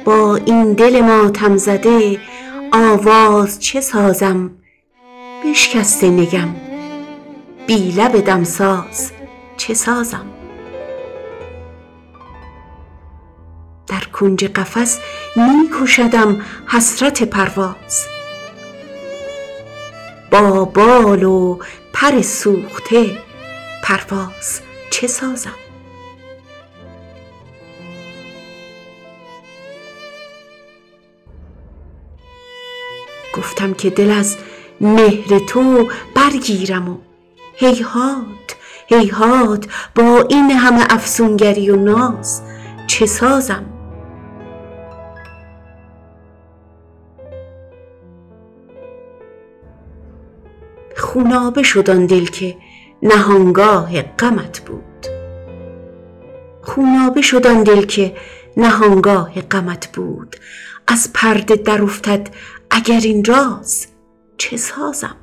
با این دل ماتم زده آواز چه سازم؟ بشکسته نگم بی لب دمساز چه سازم؟ در کنج قفس می کشدم حسرت پرواز، با بال و پر سوخته پرواز چه سازم؟ گفتم که دل از مهر تو برگیرم و هیهات هیهات با این همه افسونگری و ناز چه سازم؟ خونابه شد آن دل که نهانگاه غمت بود، خونابه شد آن دل که نهانگاه غمت بود. از پرده در افتد اگر این راز چه سازم؟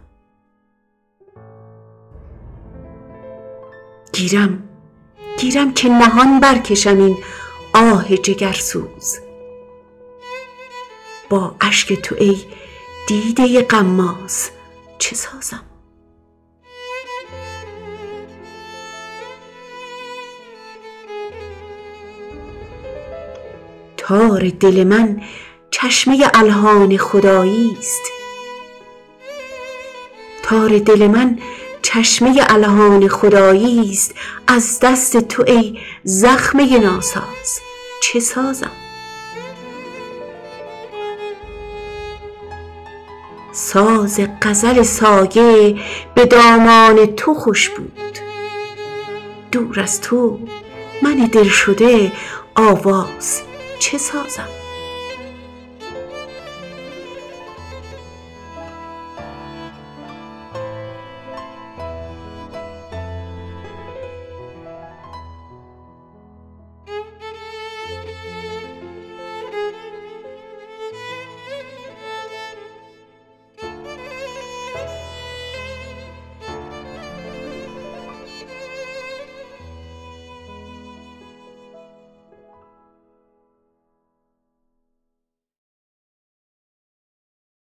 گیرم که نهان برکشم این آه جگرسوز، با اشک تو ای دیده غماز چه سازم؟ تار دل من چشمه الحان خدایی است، تار دل من چشمه الحان خدایی است. از دست تو ای زخمه ناساز چه سازم؟ ساز غزل سایه به دامان تو خوش بود، دور از تو من دل شده آواز چه سازم؟